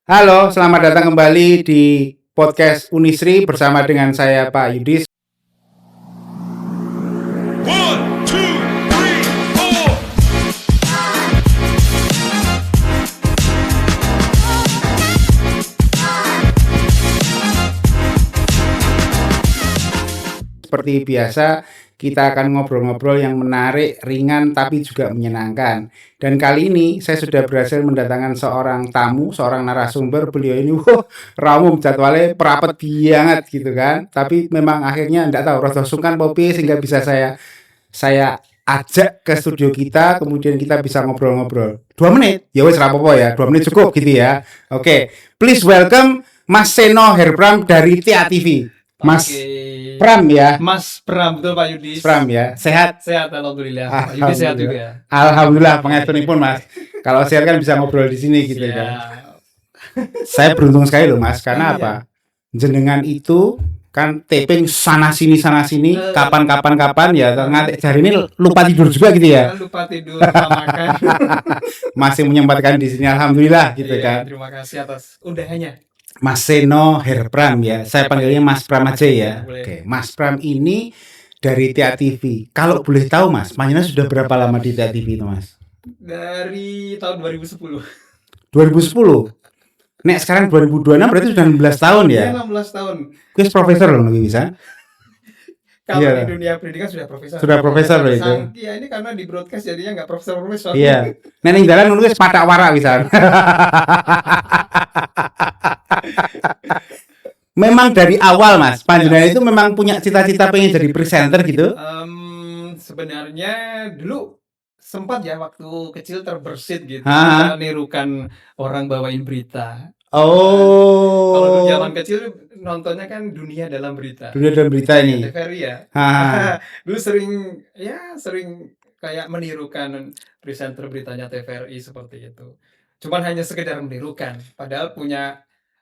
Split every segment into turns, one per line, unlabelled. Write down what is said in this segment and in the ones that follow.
Halo, selamat datang kembali di podcast Unisri bersama dengan saya Pak Yudis.
One, two, three, four.
Seperti biasa, kita akan ngobrol-ngobrol yang menarik, ringan, tapi juga menyenangkan. Dan kali ini saya sudah berhasil mendatangkan seorang tamu, seorang narasumber. Beliau ini, ramum jadwalnya perapat banget gitu kan. Tapi memang akhirnya enggak tahu, rada sungkan popi sehingga bisa saya ajak ke studio kita, kemudian kita bisa ngobrol-ngobrol. 2 menit, ya wes rapopo ya, 2 menit cukup gitu ya. Oke, please welcome Mas Seno Herpram dari Tia TV. Mas Pram ya,
Mas Pram, betul Pak Yudis.
Pram ya, sehat.
Sehat, alhamdulillah. Pak Yudis sehat juga.
Alhamdulillah, pengaturipun Mas. Kalau sehat kan bisa ngobrol di sini gitu kan.
Siap.
Saya beruntung sekali loh Mas, karena apa? Jenengan itu kan taping sana sini kapan ya ngantek jari ini lupa tidur juga gitu ya.
Lupa tidur, lupa makan.
Masih menyempatkan di sini, alhamdulillah gitu kan.
Terima kasih atas undangannya.
Mas Seno Herpram ya, saya panggilnya Mas Pram aja ya.
Boleh.
Oke, Mas Pram ini dari Tia TV. Kalau boleh tahu Mas, panjenengan sudah berapa lama di Tia TV itu Mas?
Dari tahun 2010.
2010. Nek sekarang 2026 berarti sudah 16 tahun ya.
16 tahun.
Kuis profesor loh lebih bisa.
Kalau
Iya.
di dunia pendidikan sudah profesor.
Sudah profesor loh itu.
Iya, ini karena di broadcast jadinya nggak profesor-profesor.
Iya. Nek ning dalan ngono wis patak warak bisa. Memang dari awal Mas, panjenengan itu memang punya cita-cita pengen jadi presenter gitu.
Sebenarnya dulu sempat ya waktu kecil terbersit gitu,
Ah.
kita nirukan orang bawain berita.
Oh.
Kalau dulu zaman kecil nontonnya kan Dunia Dalam Berita.
Dunia Dalam Berita ini.
TVRI ya.
Ah.
Dulu sering kayak menirukan presenter beritanya TVRI seperti itu. Cuman hanya sekedar menirukan, padahal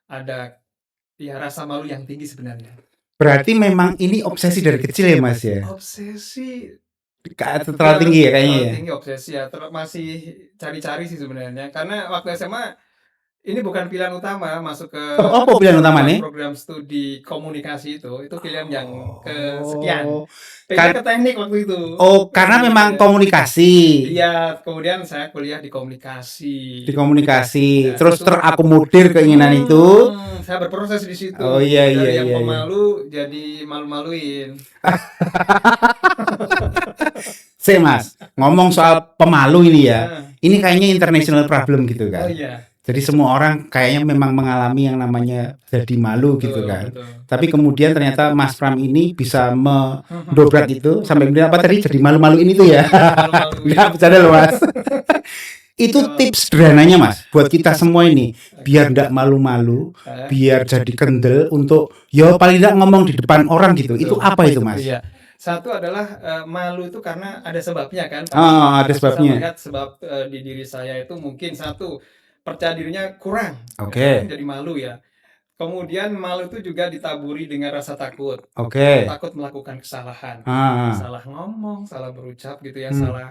ada rasa malu yang tinggi sebenarnya.
Berarti memang ini obsesi dari kecil ya Mas ya.
Obsesi
Terlalu tinggi ya kayaknya ya.
tinggi obsesi ya. Masih cari-cari sih sebenarnya. Karena waktu SMA ini bukan pilihan utama masuk ke
Oh, apa pilihan utama nih?
program studi komunikasi itu pilihan yang kesekian.
Oh.
Pengen ke teknik waktu itu.
Oh, karena memang komunikasi.
Iya, kemudian saya kuliah di komunikasi.
Di komunikasi,
Ya,
terus
itu-
terakomodir keinginan itu.
Saya berproses di situ.
Oh, iya,
Dari
iya,
yang
iya,
pemalu jadi malu-maluin.
Mas, ngomong soal pemalu ini ya.
Nah,
Ini kayaknya international problem gitu
oh
kan.
iya.
Jadi semua orang kayaknya memang mengalami yang namanya jadi malu gitu kan.
Betul.
Tapi kemudian ternyata Mas Pram ini bisa mendobrak itu sampai kemudian apa tadi jadi malu-maluin itu ya.
Malu-maluin.
Enggak bercanda loh Mas. Itu tips sederhananya Mas buat kita semua ini biar enggak malu-malu, biar jadi kendel untuk ya paling enggak ngomong di depan orang gitu. Itu apa itu Mas?
Iya. Satu adalah malu itu karena ada sebabnya kan.
Ah, ada
Saya
sebabnya.
melihat sebab di diri saya itu mungkin satu percaya dirinya kurang.
Oke.
Jadi malu ya. Kemudian malu itu juga ditaburi dengan rasa takut.
Oke.
Takut melakukan kesalahan.
Ah.
Salah ngomong, salah berucap gitu ya,
Hmm.
salah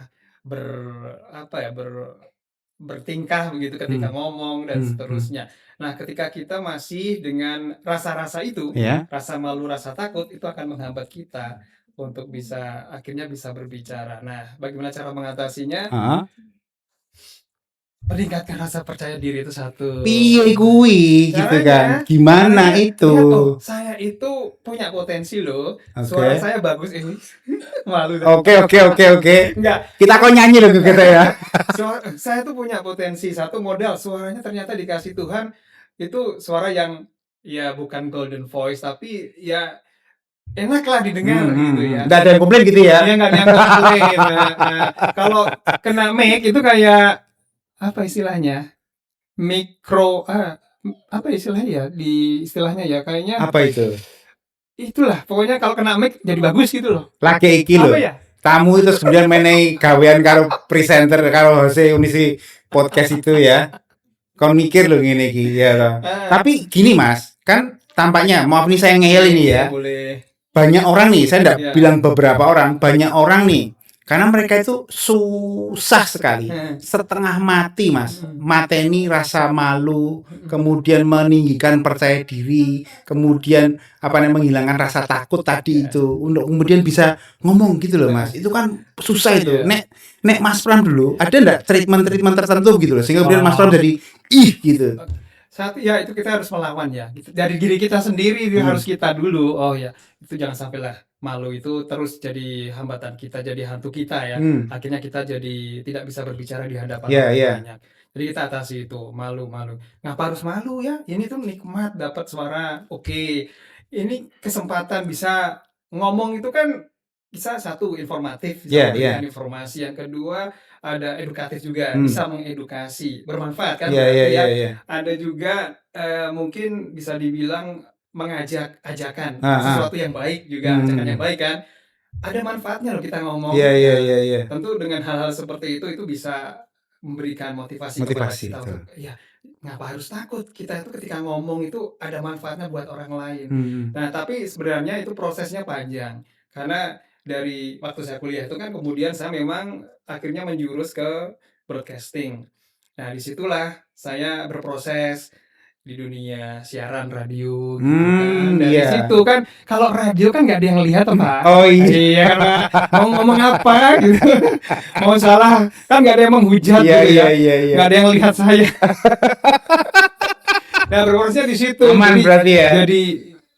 bertingkah begitu ketika ngomong dan seterusnya. Nah, ketika kita masih dengan rasa-rasa itu,
Ya.
rasa malu, rasa takut itu akan menghambat kita untuk akhirnya bisa berbicara. Nah, bagaimana cara mengatasinya?
Heeh.
Meningkatkan rasa percaya diri itu satu.
Piye kuwi gitu
Caranya-
kan. Gimana
Caranya,
itu?
lihat, oh, saya itu punya potensi loh.
Oke.
Suara saya bagus ini. Malu.
Oke.
Enggak,
Kita kok nyanyi loh ke kita ya.
saya tuh punya potensi, satu modal suaranya ternyata dikasih Tuhan itu suara yang ya bukan golden voice tapi ya enak lah didengar gitu ya.
Enggak ada yang komplain gitu ya.
Ya nggak ada yang komplain. Nah, kalau kena mic itu kayak apa istilahnya? Apa istilahnya ya? Di istilahnya ya kayaknya
Apa itu?
itulah pokoknya kalau kena mic jadi bagus gitu loh.
Lagi iki lho.
Apa ya?
Tamu itu kemudian menehi gawean karo presenter karo Jose Unisi podcast itu ya. Kon mikir lho ngene iki ya toh. Tapi gini Mas, kan tampaknya maaf nih saya ngeyel ini ya.
Boleh.
Banyak orang nih, saya enggak
Iya.
bilang beberapa orang, banyak orang nih Karena mereka itu susah sekali,
Heeh.
setengah mati, Mas,
Mhm.
mateni rasa malu,
Mhm.
kemudian meninggikan percaya diri, kemudian menghilangkan rasa takut tadi
Ya.
itu, untuk kemudian bisa ngomong gitu loh, Mas. Itu kan susah itu.
Iya.
Nek nek Mas Pram dulu, ada ndak treatment-treatment tertentu gitu loh, sehingga kemudian Mas Pram
Oh.
jadi, "Ih!" gitu?
Satu ya itu kita harus melawan ya, gitu. Dari diri kita sendiri itu harus
Mhm.
kita dulu. Oh ya, itu jangan sampailah malu itu terus jadi hambatan kita, jadi hantu kita ya.
Mmm.
Akhirnya kita jadi tidak bisa berbicara di hadapan
Iya
orang
iya.
banyak. Jadi kita atasi itu, malu-malu. Ngapa harus malu ya? Ini tuh nikmat dapat suara, oke. Ini kesempatan bisa ngomong itu kan bisa satu informatif, bisa
Iya iya.
memberikan informasi. Yang kedua ada edukatif juga,
Mmm.
bisa mengedukasi, bermanfaat kan
Iya iya
berarti
iya
ya.
iya.
Ada juga, mungkin bisa dibilang ajakan
Heeh.
sesuatu yang baik juga, ajakan yang
Mhm.
baik kan. Ada manfaatnya loh kita
Iya
ngomong.
iya
Nah,
iya iya.
tentu dengan hal-hal seperti itu bisa memberikan motivasi kepada
Motivasi,
kita
betul.
untuk, ya ngapa harus takut, kita itu ketika ngomong itu ada manfaatnya buat orang lain.
Mhm.
Nah, tapi sebenarnya itu prosesnya panjang, karena dari waktu saya kuliah itu kan kemudian saya memang akhirnya menjurus ke broadcasting. Nah, disitulah saya berproses di dunia siaran radio gitu kan. Dari
Iya.
situ kan kalau radio kan nggak ada yang lihat toh, Pak.
Oh, iya.
Iya kan, Pak. Mau ngomong apa gitu. Mau salah kan nggak ada yang menghujat
Iya
gitu
iya
ya.
iya iya.
Nggak ada yang lihat saya. Nah, berprosesnya di situ.
Aman berarti ya?
Jadi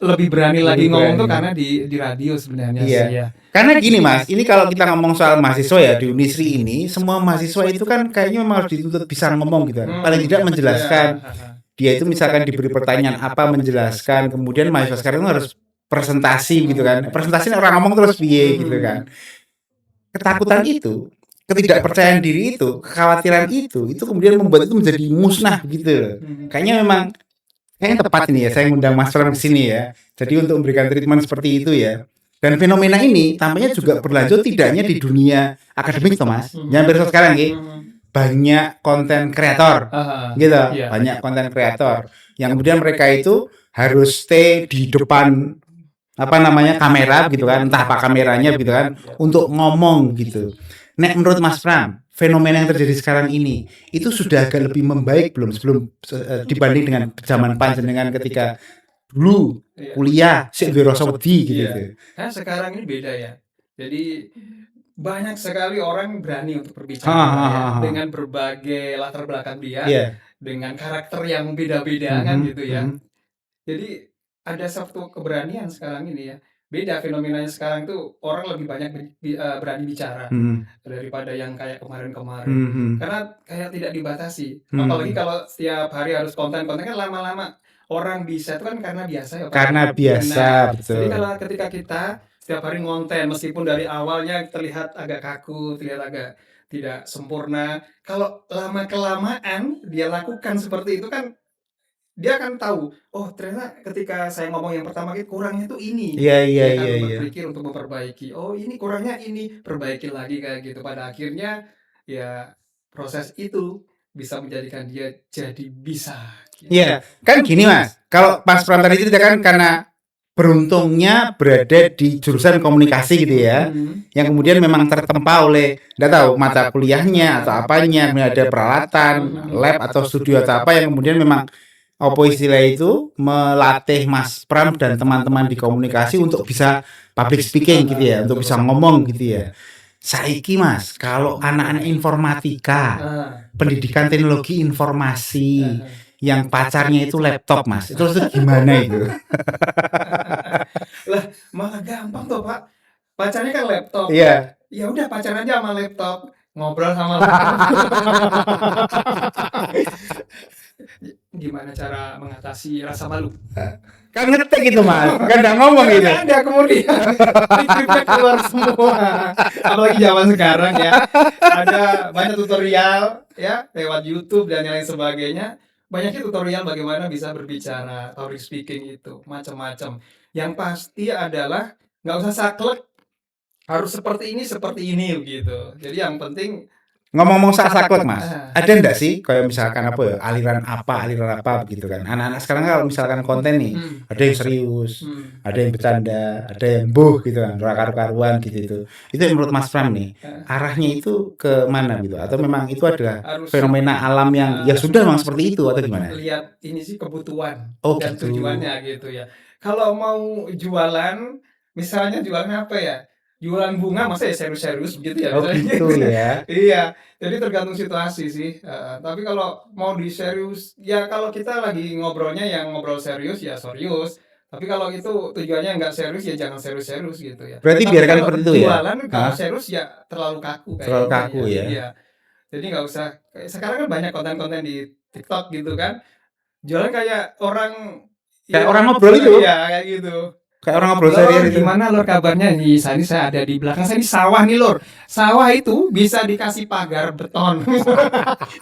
lebih berani lagi
Lebih
ngomong tuh
berani.
karena di radio sebenarnya
Iya.
sih ya.
Karena gini, Mas, ini kalau kita ngomong soal mahasiswa ya di Unisri ini, semua mahasiswa itu kan kayaknya memang harus dituntut bisa ngomong gitu kan. Paling tidak
Iya,
menjelaskan.
heeh.
Dia itu misalkan diberi pertanyaan apa menjelaskan, kemudian mahasiswa sekarang itu harus presentasi gitu kan. Presentasi orang ngomong terus piye gitu kan. Ketakutan itu, ketidakpercayaan diri itu, kekhawatiran itu kemudian membuat itu menjadi musnah gitu loh. Kayaknya memang kayaknya tepat ini ya saya ngundang Mas Pram ke sini ya. Jadi untuk memberikan treatment seperti itu ya. Dan fenomena ini tampaknya juga berlanjut tidak hanya di dunia akademik, Thomas. Jangan berasa sekarang ya. Banyak konten kreator gitu,
Iya.
banyak konten kreator yang kemudian mereka itu harus stay di depan kamera gitu kan, entah apa kameranya gitu kan, untuk ngomong gitu. Nek menurut Mas Pram, fenomena yang terjadi sekarang ini itu sudah agak lebih membaik belum sebelum dibanding dengan zaman panjenengan ketika dulu
Iya.
kuliah sik duwe rasa wedi gitu.
Iya. Nah, sekarang ini beda ya. Jadi banyak sekali orang berani untuk berbicara ya, dengan berbagai latar belakang dia,
Iya.
dengan karakter yang beda-beda kan gitu ya. Jadi ada satu keberanian sekarang ini ya. Beda fenomenanya sekarang tuh orang lebih banyak berani bicara daripada yang kayak kemarin-kemarin. Karena kayak tidak dibatasi. Apalagi kalau setiap hari harus konten kan lama-lama orang bisa itu kan karena biasa ya, Pak.
Karena biasa,
Nah,
betul.
jadi kalau ketika kita setiap hari ngonten meskipun dari awalnya terlihat agak kaku, terlihat agak tidak sempurna, kalau lama-kelamaan dia lakukan seperti itu kan dia akan tahu, oh ternyata ketika saya ngomong yang pertama kurangnya tuh ini.
Iya iya
Dia akan
iya iya.
berpikir untuk memperbaiki. Oh ini kurangnya ini, perbaiki lagi kayak gitu. Pada akhirnya ya proses itu bisa menjadikan dia jadi bisa. Gitu.
Iya, kan gini Mas, kalau Mas Pram tadi cerita kan karena beruntungnya berada di jurusan komunikasi gitu ya, yang kemudian memang tertempa oleh, nggak tahu mata kuliahnya atau apanya, kemudian ada peralatan, lab atau studio atau apa yang kemudian memang apa istilah itu melatih Mas Pram dan teman-teman di komunikasi untuk bisa public speaking gitu ya, untuk bisa ngomong gitu ya. Saiki Mas, kalau anak-anak informatika, pendidikan teknologi informasi, yang pacarnya itu laptop Mas, itu gimana itu?
Lah malah gampang tuh Pak, pacarnya kan laptop.
Iya.
Ya udah pacaran aja sama laptop, ngobrol sama laptop. Gimana cara mengatasi rasa malu?
Kan ngetik gitu Mas, kan nggak ngomong gitu.
Ada kemudian skripnya keluar semua. Apalagi zaman sekarang ya, ada banyak tutorial ya lewat YouTube dan yang lain sebagainya. Banyaknya tutorial bagaimana bisa berbicara, public speaking itu macam-macam. Yang pasti adalah nggak usah saklek, harus seperti ini gitu. Jadi yang penting
Ngomong-ngomong soal saklek, Mas,
Ah,
ada ndak sih kayak misalkan apa ya, aliran apa begitu kan. Anak-anak sekarang kalau misalkan konten nih,
hmm,
ada yang serius,
hmm,
ada yang bercanda, ada yang gitu kan, ora karu-karuan gitu itu. Itu menurut Mas Pram nih,
ah,
arahnya itu ke mana gitu? Atau memang itu adalah
harus
fenomena alam yang ya sudah memang seperti itu atau gimana?
lihat ini sih kebutuhan
Oh
dan
gitu.
tujuannya gitu ya. Kalau mau jualan, misalnya jualan apa ya? Jualan bunga masa ya serius-serius begitu ya
Oh
misalnya
gitu
gitu ya.
ya.
Iya, jadi tergantung situasi sih. Tapi kalau mau di serius, ya kalau kita lagi ngobrolnya yang ngobrol serius ya serius. Tapi kalau itu tujuannya nggak serius ya jangan serius-serius gitu ya.
Berarti
Tapi
biarkan
kalau
seperti itu ya?
jualan kalau
Hah?
serius ya terlalu kaku
Terlalu
kayaknya
kaku
ya.
ya?
Iya. Jadi nggak usah kayak sekarang kan banyak konten-konten di TikTok gitu kan. Jualan kayak orang
Kayak
ya
orang ngobrol itu,
iya kayak gitu.
kayak orang ngobrol
"Lor,
seharian itu.
gimana Lor kabarnya?" Nih, saya ada di belakang saya ini sawah nih Lor. Sawah itu bisa dikasih pagar beton.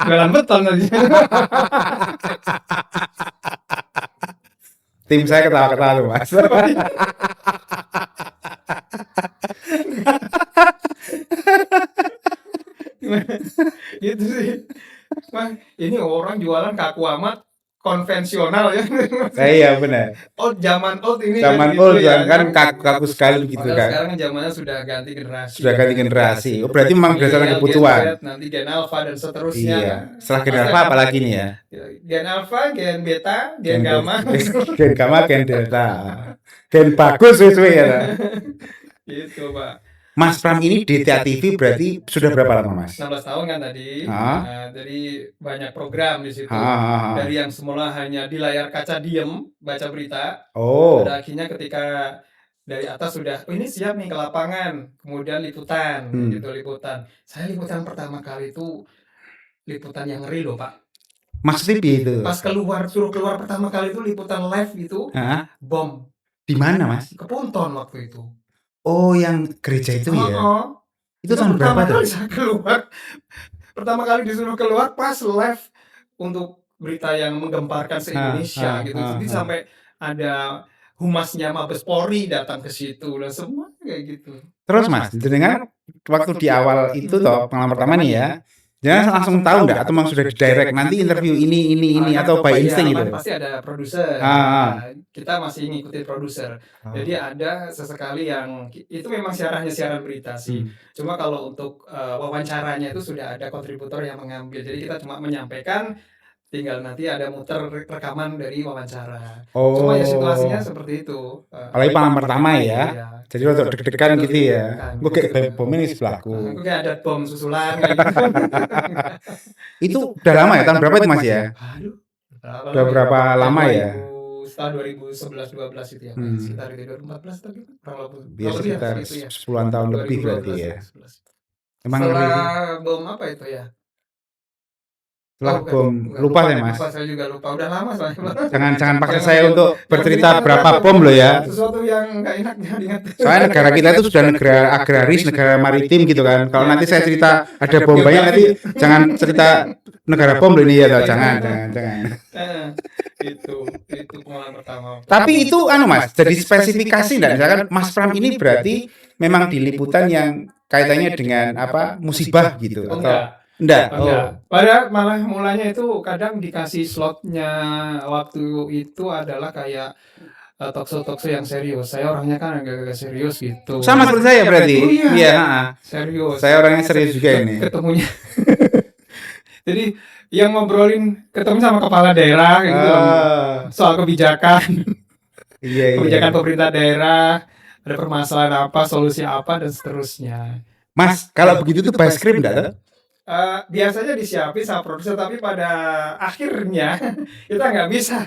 Jualan beton tadi.
Tim saya ketawa-ketawa tuh, Mas.
Gitu sih. Wah, ini orang jualan kaku amat, konvensional ya.
Iya benar.
Zaman old ini kan
Zaman
gitu
old
ya
kan
kan.
kaku-kaku sekali begitu
Padahal
kan.
sekarang kan zamannya sudah ganti generasi
Sudah
ya
ganti
kan.
generasi. Oh berarti memang berdasarkan
Milenial, Gen
kebutuhan.
Z, nanti Gen Alpha dan seterusnya
Iya.
kan.
Setelah Gen
Pasti
Alpha
ada
apalagi nih ya?
Gen Alpha, Gen Beta, Gen
Gen
Gamma.
Gen Gamma, Gen Delta. Gen bagus sesuai ya.
Gitu, Pak.
Mas Pram ini DTA TV berarti sudah berapa lama, Mas?
16 tahun kan tadi.
Hah?
Jadi banyak program di situ.
Hah?
Dari yang semula hanya di layar kaca diem baca berita,
Oh.
pada akhirnya ketika dari atas sudah, "Oh, ini siap nih ke lapangan." Kemudian liputan, gitu liputan. Saya liputan pertama kali itu liputan yang ngeri loh, Pak.
Maksudnya itu.
Pas suruh keluar pertama kali itu liputan live itu
Hah?
bom.
Di mana, Mas?
Ke Punton waktu itu.
Oh, yang gereja itu ya?
Heeh.
Itu tahun berapa
pertama
tuh?
kali saya keluar. Pertama kali disuruh keluar pas live untuk berita yang menggemparkan se-Indonesia gitu. Jadi sampai ada humasnya Mabes Polri datang ke situ dan semua kayak gitu.
Terus Mas, jenengan waktu di awal itu toh pengalaman pertama nih ya, jenengan langsung tahu nggak atau memang sudah di direct nanti interview ini atau by insting
Kan
itu?
pasti ada produser.
Ah.
Kita masih ngikutin produser. Jadi ada sesekali yang itu memang siaran berita sih. Cuma kalau untuk wawancaranya itu sudah ada kontributor yang mengambil. Jadi kita cuma menyampaikan, tinggal nanti ada muter rekaman dari wawancara. Cuma ya situasinya
Oh,
seperti itu.
apalagi pengalaman pertama ya.
Iya.
Jadi waktu deg-degan gitu ya.
Deg-degan,
Gue kayak
gitu.
bom ini sebelahku.
Aku kayak ada bom susulan kayak gitu.
Itu udah lama ya, tahun berapa itu Mas ya?
Aduh,
Udah berapa lama ya?
Setelah 2011-12 itu ya, Pak. Sekitar itu 2014 tadi kurang
Ya
lebih
sekitar
segitu ya.
10-an tahun lebih berarti
2012
ya.
11.
Emang ngeri sih.
Setelah bom apa itu ya?
Setelah
bukan.
bom,
Enggak,
lupa saya Mas.
lupa, saya juga lupa. Udah lama soalnya.
Jangan paksa
Jangan
saya
yang-
untuk
yang
bercerita
cerita
berapa
sesuatu-
bom loh ya.
Sesuatu yang nggak enak jangan diingat.
Soalnya negara kita itu sudah negara agraris, negara maritim gitu kan. Kalau nanti saya cerita ada bom banyak nanti jangan cerita negara bom loh ini ya toh. Jangan.
Itu pengalaman pertama.
Tapi itu Mas, jadi spesifikasi enggak? Misalkan Mas Pram ini berarti memang di liputan yang kaitannya dengan apa? Musibah gitu atau enggak?
Enggak. Pada malah mulanya itu kadang dikasih slotnya waktu itu adalah kayak talk show yang serius. Saya orangnya kan agak serius gitu.
Sama seperti saya berarti.
Oh, iya.
Iya,
Serius.
Saya orangnya serius juga ini.
Ketemunya. Jadi yang ngobrolin ketemu sama kepala daerah gitu soal kebijakan.
Iya.
Kebijakan pemerintah daerah, ada permasalahan apa, solusi apa dan seterusnya.
Mas, kalau begitu tuh by script enggak tuh?
Biasanya disiapin sama produser tapi pada akhirnya kita nggak bisa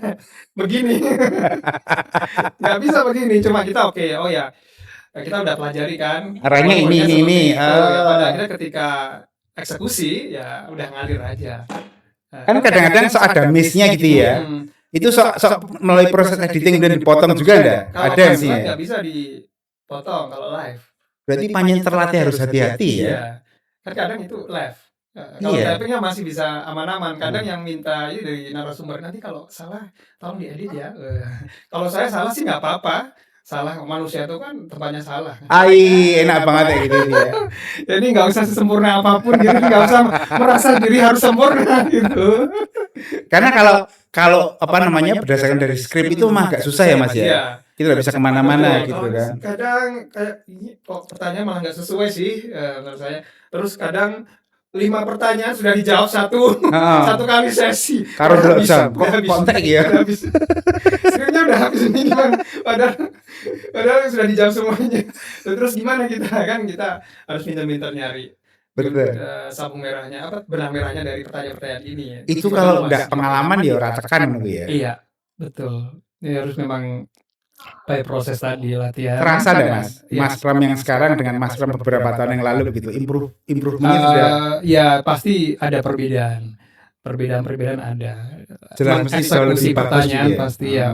begini. Nggak bisa begini, cuma kita oh ya kita udah pelajari kan
Arahnya ini.
ya, pada akhirnya ketika eksekusi ya udah ngalir aja.
Kan kadang-kadang ada miss-nya gitu ya. Itu sok melalui proses editing dan dipotong juga enggak? Ada sih ya.
Nggak bisa dipotong kalau live.
Berarti panjang terlatih harus hati-hati ya.
Iya. Kan kadang itu live. Kalau typingnya masih bisa aman-aman. Kadang yang minta ini dari narasumber nanti kalau salah tolong diedit ya. Kalau saya salah sih nggak apa-apa. salah manusia itu kan tempatnya salah kan.
Enak banget ya gitu ya.
Jadi nggak usah sesempurna apapun gitu, nggak usah merasa diri harus sempurna gitu.
Karena kalau apa namanya berdasarkan dari skrip itu mah agak susah ya Mas ya.
Iya.
Kita nggak bisa kemana-mana
Betul,
gitu
kalau
kan.
kadang kayak ini kok pertanyaan malah nggak sesuai sih menurut saya. Terus kadang 5 pertanyaan sudah dijawab
Heeh.
satu kali sesi.
Karo
Udah
delok
habis,
jam,
udah
kok
habis,
kontek ya.
udah habis. Skripnya udah habis ini Bang. Padahal sudah dijawab semuanya. Terus gimana kita kan kita harus pintar-pintar nyari
Betul.
sabung merahnya apa benang merahnya dari pertanyaan-pertanyaan ini ya.
Itu
Juga
kalau
luas.
nggak pengalaman ya ora tekan ngono ya.
Iya, betul. Ini harus memang by proses tadi latihan.
Terasa enggak Mas?
Iya.
Mas Pram yang sekarang dengan Mas Pram beberapa tahun yang lalu begitu, improve-nya sudah
Ya pasti ada perbedaan. Perbedaan ada.
jelas mesti jauh lebih
Eksekusi
bagus
pertanyaan
gitu ya.
pasti ya.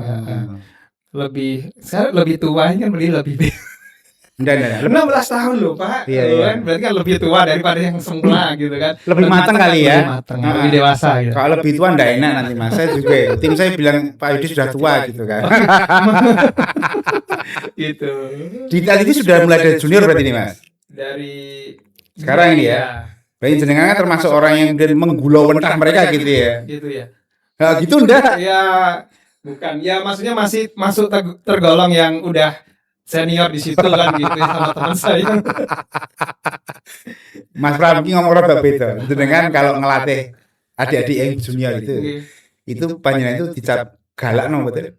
Sekarang lebih tua ini kan lebih
Enggak.
16 tahun loh Pak.
Iya.
Kan? Berarti kan lebih tua daripada yang semula gitu kan.
Lebih matang kali ya.
Lebih matang, lebih dewasa gitu.
Kalau lebih tua enggak enak nanti Mas. Saya juga tim saya bilang Pak Yudi sudah tua gitu kan.
Gitu.
Di Itali itu sudah mulai dari junior berarti nih Mas.
Dari
Sekarang ini ya. Berarti jenengan termasuk orang yang kemudian menggulau mentah mereka gitu ya.
Gitu ya.
Nah, gitu enggak?
Ya bukan. Ya maksudnya masih masuk tergolong yang udah senior di situ kan gitu ya, sama teman saya.
Mas Pram ki ngomong rada beda. Jenengan kalau ngelatih adik-adik yang junior itu panjenengan itu dicap galak no betul.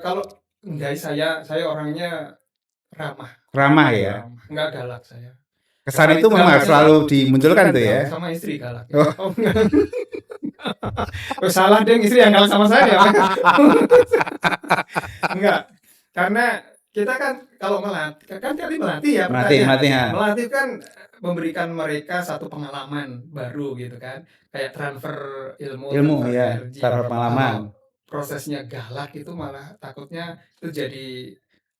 Kalau enggak saya orangnya ramah.
Ramah ya.
Enggak galak saya.
Kesan itu memang harus selalu dimunculkan tuh ya.
Sama istri galak. Oh enggak. Oh, salah deh istri yang galak sama saya. Enggak. Karena kita kan kalau melatih kan melatih ya. Melatih kan memberikan mereka satu pengalaman baru gitu kan. Kayak transfer ilmu
ya,
energi.
transfer pengalaman.
Prosesnya galak itu malah takutnya itu jadi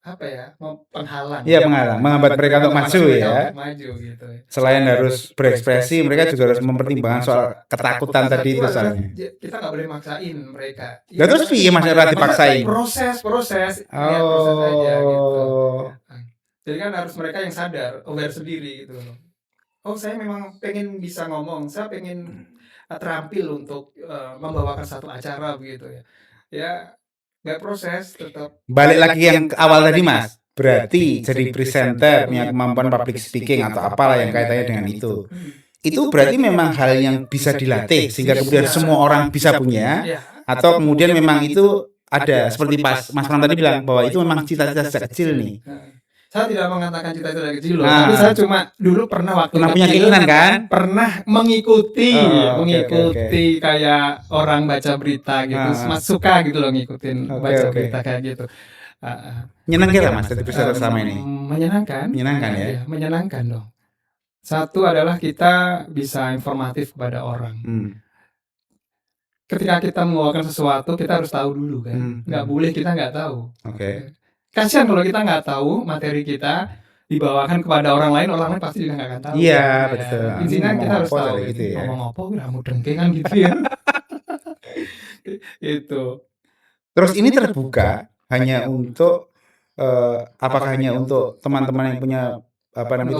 apa ya, penghalang.
Iya, penghalang, menghambat mereka untuk maju ya.
Maju gitu.
Selain harus berekspresi, mereka juga harus mempertimbangkan soal ketakutan tadi itu soalnya.
Kita nggak boleh maksain mereka.
Ya, terus piye Mas ora dipaksain?
Proses aja gitu. Jadi kan harus mereka yang sadar, aware sendiri gitu. Oh, saya memang pengen bisa ngomong, saya pengen terampil untuk membawakan satu acara begitu ya. Ya nggak proses tetap.
Balik lagi yang awal tadi Mas, berarti jadi presenter punya kemampuan public speaking atau apalah yang kaitannya dengan itu. Itu berarti memang hal yang bisa dilatih sehingga kemudian semua orang bisa punya, atau kemudian memang itu ada seperti Mas Pram tadi bilang bahwa itu memang cita-cita sejak kecil nih.
Saya tidak mengatakan cita-cita dari kecil loh, tapi saya cuma dulu pernah
punya keinginan kan?
Pernah mengikuti kayak orang baca berita gitu, suka gitu loh ngikutin baca berita kayak gitu.
Menyenangkan Mas jadi presenter selama ini?
Menyenangkan ya? Menyenangkan dong. Satu adalah kita bisa informatif kepada orang. Ketika kita membawakan sesuatu, kita harus tahu dulu kan. Nggak boleh kita nggak tahu. Kasihan kalau kita nggak tahu materi kita dibawakan kepada orang lain pasti juga nggak akan tahu.
Iya, betul.
Intinya kita harus tahu
gitu ya.
Ngomong apa, ramu dengking kan gitu ya. Itu.
Terus ini terbuka hanya untuk apakah hanya untuk teman-teman yang punya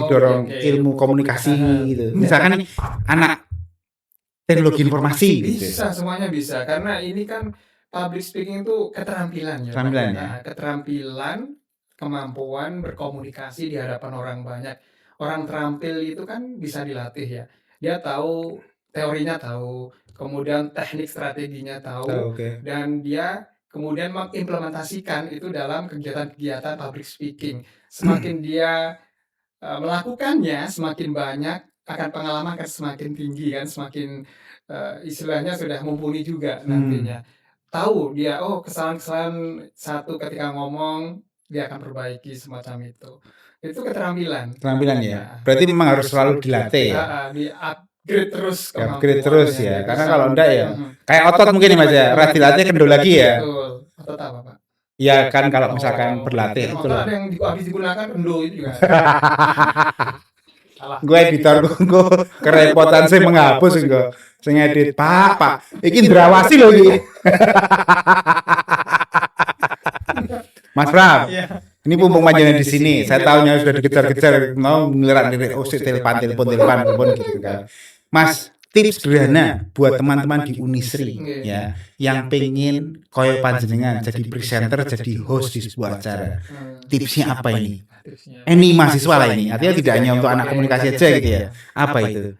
dorong ilmu komunikasi gitu. Misalkan anak teknologi informasi gitu.
Bisa, semuanya bisa. Karena ini kan public speaking itu keterampilan ya. Keterampilan, kemampuan berkomunikasi di hadapan orang banyak. Orang terampil itu kan bisa dilatih ya. Dia tahu teorinya tahu, kemudian teknik strateginya tahu, dan dia kemudian mengimplementasikan itu dalam kegiatan-kegiatan public speaking. Semakin dia melakukannya, semakin banyak akan pengalaman akan semakin tinggi kan, semakin istilahnya sudah mumpuni juga nantinya. Tahu dia kesalahan satu ketika ngomong dia akan perbaiki semacam itu keterampilan
ya. Berarti memang harus selalu dilatih ya.
Upgrade
terus ya. Karena kalau enggak ya kayak otot mungkin ya Mas ya, dilatih kendor lagi ya.
Betul. Otot apa Pak?
Ya kan kalau misalkan berlatih itu loh.
Ada yang habis digunakan kendor itu juga. Salah.
Gue editor gue kerepotan sih menghapus gue. Sing edit Pak, iki ndrawasi lho iki. Mas Pram,
Iya.
ini mumpung panjenengan di sini, saya tahunya sudah dikejar-kejar mau ngelirik-lirik telepon gitu kan. Mas, tips sederhana buat teman-teman di Unisri ya, yang pengen koyo panjenengan jadi presenter, jadi host di sebuah acara. Tipsnya apa ini? Ini mahasiswa lah ini, artinya tidak hanya untuk anak komunikasi aja gitu ya. Apa itu?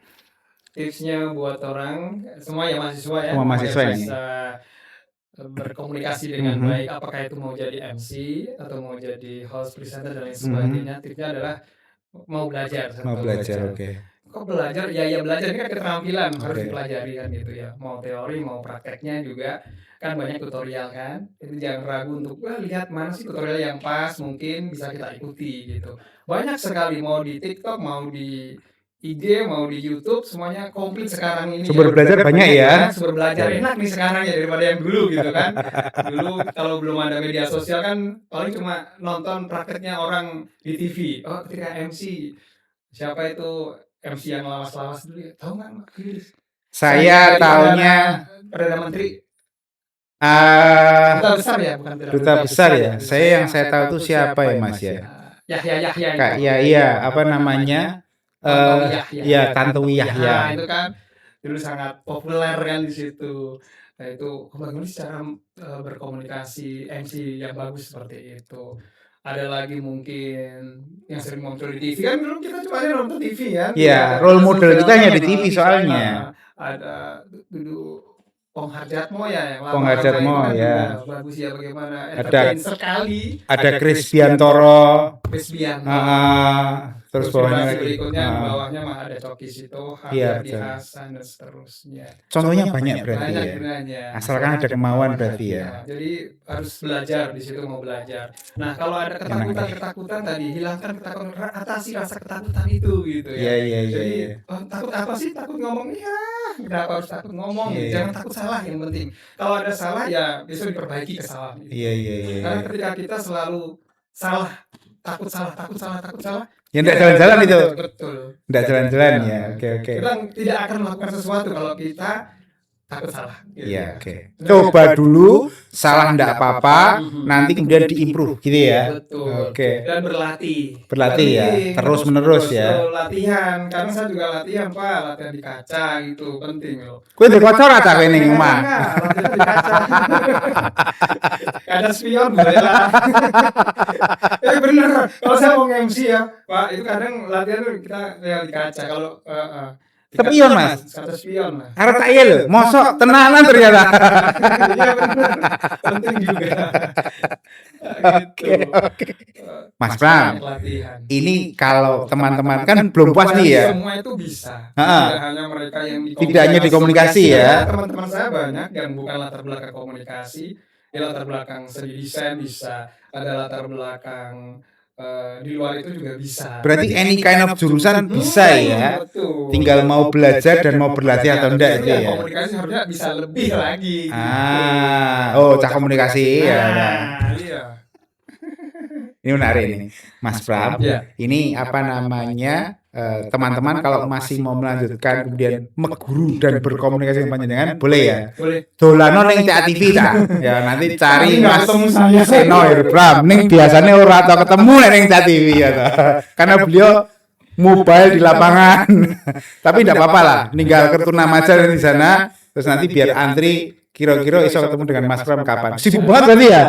Tipsnya buat orang semua ya mahasiswa ya,
Semua mahasiswa
yang
ini.
bisa berkomunikasi dengan baik, apakah itu mau jadi MC atau mau jadi host, presenter dan lain sebagainya. Tipsnya adalah mau belajar.
Mau belajar, oke.
Kok belajar? Ya belajar ini kan keterampilan harus dipelajari kan gitu ya. Mau teori mau prakteknya juga kan banyak tutorial kan. Itu jangan ragu untuk lihat mana sih tutorial yang pas mungkin bisa kita ikuti gitu. Banyak sekali mau di TikTok, mau di IG, mau di YouTube, semuanya komplit sekarang ini.
Sumber belajar banyak ya.
Sumber belajar enak nih sekarang ya daripada yang dulu gitu kan. Dulu kalau belum ada media sosial kan paling cuma nonton prakteknya orang di TV. Oh, ketika MC siapa itu MC yang lawas-lawas dulu ya? Tahu nggak Mas Chris?
Saya taunya
Perdana Menteri.
ah
Duta besar ya, bukan Perdana
duta
Menteri.
besar ya. Saya tahu tuh siapa ya Mas ya?
Yahya
Kak iya apa namanya? Ya Tantowi Yahya.
Nah, itu kan dulu sangat populer kan di situ. Nah, itu bagaimana cara berkomunikasi MC yang bagus seperti itu. Ada lagi mungkin yang sering muncul di TV kan dulu kita cuma nonton TV kan.
Iya, role model kita hanya di TV soalnya.
Ada dulu Pong Hardjatmo ya yang
Pong Hardjatmo,
kan
ya.
bagus ya bagaimana
Ada-
entertain sekali.
Ada Chris Biantoro.
Presbian.
Terus
generasi
bawahnya lagi.
berikutnya di bawahnya mah ada Coki Sitohang,
Iya,
Hadi
betul.
Hasan dan seterusnya.
Contohnya banyak berarti
Banyak
ya.
gunanya.
Asalkan ada kemauan berarti ya.
Jadi harus belajar di situ mau belajar. Nah, kalau ada ketakutan tadi hilangkan ketakutan, atasi rasa ketakutan itu gitu ya.
Iya.
Jadi takut apa sih? Takut ngomong ya. Kenapa harus takut ngomong?
Iya.
Jangan takut salah yang penting. Kalau ada salah ya besok diperbaiki kesalahan itu.
Iya.
Karena ketika kita selalu salah, takut salah.
Ya enggak jalan-jalan itu.
Betul.
Enggak jalan-jalan ya. Oke.
Kita tidak akan melakukan sesuatu kalau kita takut salah. Gitu.
Iya, oke. Coba dulu salah enggak apa-apa, nanti kemudian diimprove gitu ya.
Betul.
Oke.
Dan berlatih.
Berlatih ya, terus-menerus ya.
Betul, latihan. Karena saya juga latihan, Pak. Latihan di kaca gitu, penting loh.
Kowe ndek kocor ta kowe ning omah?
Enggak, latihan di kaca. Kaca spion boleh lah. Bener. Kalau saya mau MC ya, Pak, itu kadang latihan tuh kita ya di kaca. Kalau di
Spion,
kaca,
Mas?
Kaca spion lah.
Arep tak iya lho, mosok tenanan ternyata.
Iya bener. Penting juga. Gitu.
Mas Pram,
Latihan.
ini kalau teman-teman kan belum puas nih ya.
Semua itu bisa.
Ha-ha.
Tidak hanya mereka yang di
Tidak hanya di komunikasi ya.
Teman-teman saya banyak yang bukan latar belakang komunikasi, di latar belakang seni desain bisa, ada latar belakang di luar itu juga bisa.
Berarti any kind of jurusan bisa ya.
Betul.
Tinggal mau belajar dan mau berlatih atau enggak itu ya.
Komunikasi harusnya bisa lebih lagi.
Cah komunikasi ya.
Iya.
Ini menarik ini, Mas Pram.
Ya.
Ini apa namanya? Teman-teman kalau masih mau melanjutkan kemudian meguru dan berkomunikasi dengan panjenengan boleh ya.
Boleh.
Dolano ning TV ta. Ya nanti cari
Nggak
Mas
ketemu saya.
Seno Pram. Ning biasanya ora tau ketemu nek ning TV ya ta. Karena beliau mobile di lapangan. Tapi enggak apa-apa lah, ninggal kartu nama aja di sana. Terus nanti biar antri kira-kira iso ketemu dengan Mas Pram kapan? Sibuk banget berarti ya?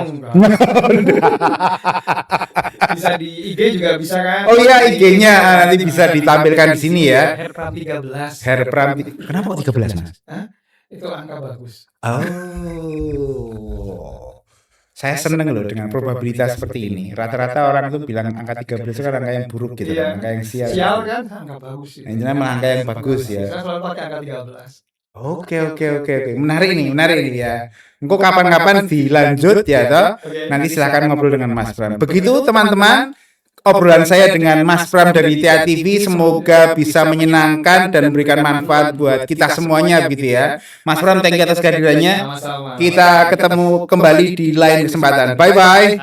Bisa di IG juga bisa kan?
Oh iya, IG-nya nanti bisa ditampilkan di sini ya.
Herpram 13.
Herpram. Kenapa kok 13, Mas?
Itu angka bagus.
Oh. Saya seneng loh dengan probabilitas seperti ini. Rata-rata orang itu bilang angka 13 itu kan angka yang buruk gitu,
Iya.
angka yang sial.
Sial kan angka bagus itu.
Yang jelas malah angka yang bagus ya.
Saya selalu pakai angka 13.
Oke. Menarik ini ya. Engko kapan-kapan dilanjut ya toh. Nanti silakan ngobrol dengan Mas Pram. Begitu teman-teman, obrolan saya dengan Mas Pram dari ITA TV semoga bisa menyenangkan dan memberikan manfaat buat kita semuanya begitu ya. Mas Pram, thank you atas kehadirannya.
Sama-sama.
Kita ketemu kembali di lain kesempatan. Bye bye.